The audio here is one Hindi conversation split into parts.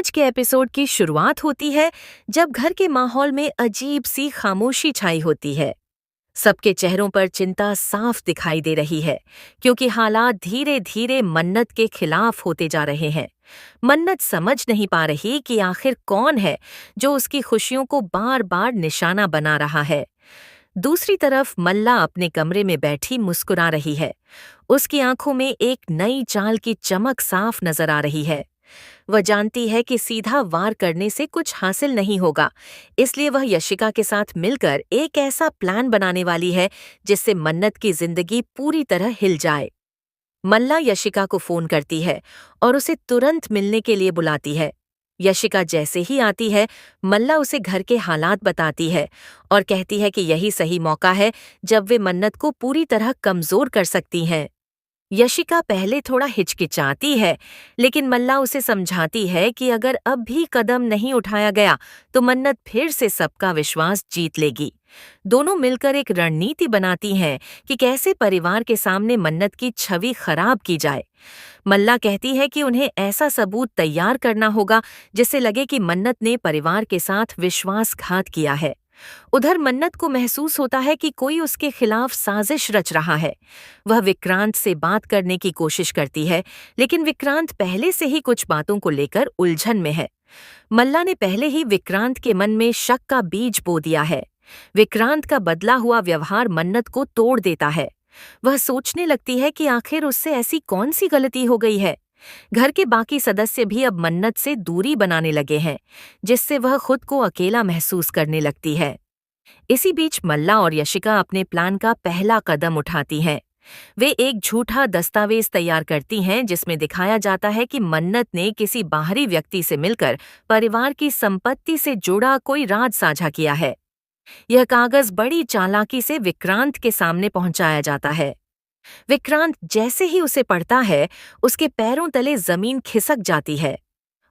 आज के एपिसोड की शुरुआत होती है जब घर के माहौल में अजीब सी खामोशी छाई होती है। सबके चेहरों पर चिंता साफ दिखाई दे रही है क्योंकि हालात धीरे धीरे मन्नत के खिलाफ होते जा रहे हैं। मन्नत समझ नहीं पा रही कि आखिर कौन है जो उसकी खुशियों को बार बार निशाना बना रहा है। दूसरी तरफ मल्ला अपने कमरे में बैठी मुस्कुरा रही है। उसकी आंखों में एक नई चाल की चमक साफ नजर आ रही है। वह जानती है कि सीधा वार करने से कुछ हासिल नहीं होगा, इसलिए वह यशिका के साथ मिलकर एक ऐसा प्लान बनाने वाली है जिससे मन्नत की जिंदगी पूरी तरह हिल जाए। मल्ला यशिका को फोन करती है और उसे तुरंत मिलने के लिए बुलाती है। यशिका जैसे ही आती है, मल्ला उसे घर के हालात बताती है और कहती है कि यही सही मौका है जब वे मन्नत को पूरी तरह कमजोर कर सकती हैं। यशिका पहले थोड़ा हिचकिचाती है, लेकिन मल्ला उसे समझाती है कि अगर अब भी कदम नहीं उठाया गया तो मन्नत फिर से सबका विश्वास जीत लेगी। दोनों मिलकर एक रणनीति बनाती हैं कि कैसे परिवार के सामने मन्नत की छवि खराब की जाए। मल्ला कहती है कि उन्हें ऐसा सबूत तैयार करना होगा जिससे लगे कि मन्नत ने परिवार के साथ विश्वासघात किया है। उधर मन्नत को महसूस होता है कि कोई उसके खिलाफ साजिश रच रहा है। वह विक्रांत से बात करने की कोशिश करती है, लेकिन विक्रांत पहले से ही कुछ बातों को लेकर उलझन में है। मल्ला ने पहले ही विक्रांत के मन में शक का बीज बो दिया है। विक्रांत का बदला हुआ व्यवहार मन्नत को तोड़ देता है। वह सोचने लगती है कि आखिर उससे ऐसी कौन सी गलती हो गई है। घर के बाकी सदस्य भी अब मन्नत से दूरी बनाने लगे हैं, जिससे वह खुद को अकेला महसूस करने लगती है। इसी बीच मल्ला और यशिका अपने प्लान का पहला कदम उठाती हैं। वे एक झूठा दस्तावेज तैयार करती हैं जिसमें दिखाया जाता है कि मन्नत ने किसी बाहरी व्यक्ति से मिलकर परिवार की संपत्ति से जुड़ा कोई राज साझा किया है। यह कागज बड़ी चालाकी से विक्रांत के सामने पहुंचाया जाता है। विक्रांत जैसे ही उसे पढ़ता है, उसके पैरों तले जमीन खिसक जाती है।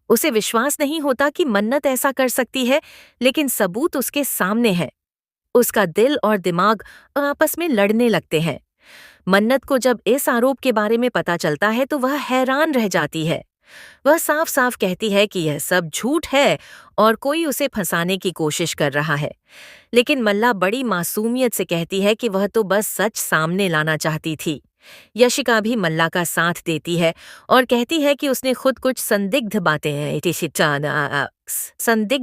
उसे विश्वास नहीं होता कि मन्नत ऐसा कर सकती है, लेकिन सबूत उसके सामने है। उसका दिल और दिमाग आपस में लड़ने लगते हैं। मन्नत को जब इस आरोप के बारे में पता चलता है तो वह हैरान रह जाती है। वह साफ साफ कहती है कि यह सब झूठ है और कोई उसे फंसाने की कोशिश कर रहा है। लेकिन मल्ला बड़ी मासूमियत से कहती है कि वह तो बस सच सामने लाना चाहती थी। यशिका भी मल्ला का साथ देती है और कहती है कि उसने खुद कुछ संदिग्ध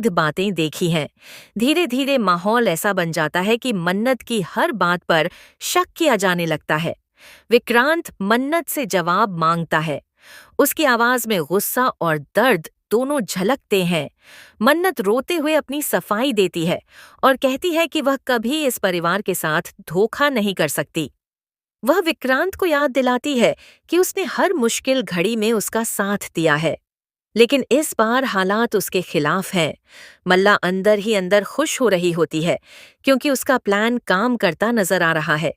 बातें देखी हैं। धीरे धीरे माहौल ऐसा बन जाता है कि मन्नत की हर बात पर शक किया जाने लगता है। विक्रांत मन्नत से जवाब मांगता है। उसकी आवाज में गुस्सा और दर्द दोनों झलकते हैं। मन्नत रोते हुए अपनी सफाई देती है और कहती है कि वह कभी इस परिवार के साथ धोखा नहीं कर सकती। वह विक्रांत को याद दिलाती है कि उसने हर मुश्किल घड़ी में उसका साथ दिया है, लेकिन इस बार हालात उसके खिलाफ हैं। मल्ला अंदर ही अंदर खुश हो रही होती है क्योंकि उसका प्लान काम करता नजर आ रहा है।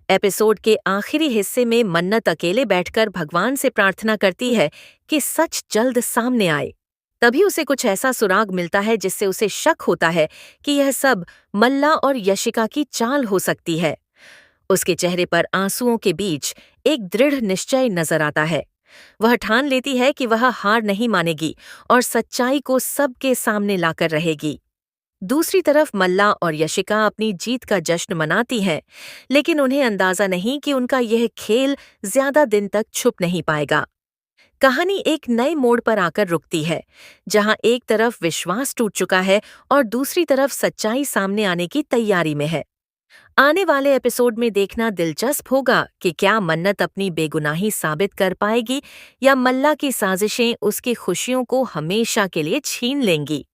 एपिसोड के आखिरी हिस्से में मन्नत अकेले बैठकर भगवान से प्रार्थना करती है कि सच जल्द सामने आए। तभी उसे कुछ ऐसा सुराग मिलता है जिससे उसे शक होता है कि यह सब मल्ला और यशिका की चाल हो सकती है। उसके चेहरे पर आंसुओं के बीच एक दृढ़ निश्चय नजर आता है। वह ठान लेती है कि वह हार नहीं मानेगी और सच्चाई को सबके सामने लाकर रहेगी। दूसरी तरफ मल्ला और यशिका अपनी जीत का जश्न मनाती हैं, लेकिन उन्हें अंदाजा नहीं कि उनका यह खेल ज्यादा दिन तक छुप नहीं पाएगा। कहानी एक नए मोड़ पर आकर रुकती है, जहां एक तरफ विश्वास टूट चुका है और दूसरी तरफ सच्चाई सामने आने की तैयारी में है। आने वाले एपिसोड में देखना दिलचस्प होगा कि क्या मन्नत अपनी बेगुनाही साबित कर पाएगी या मल्ला की साजिशें उसकी खुशियों को हमेशा के लिए छीन लेंगी।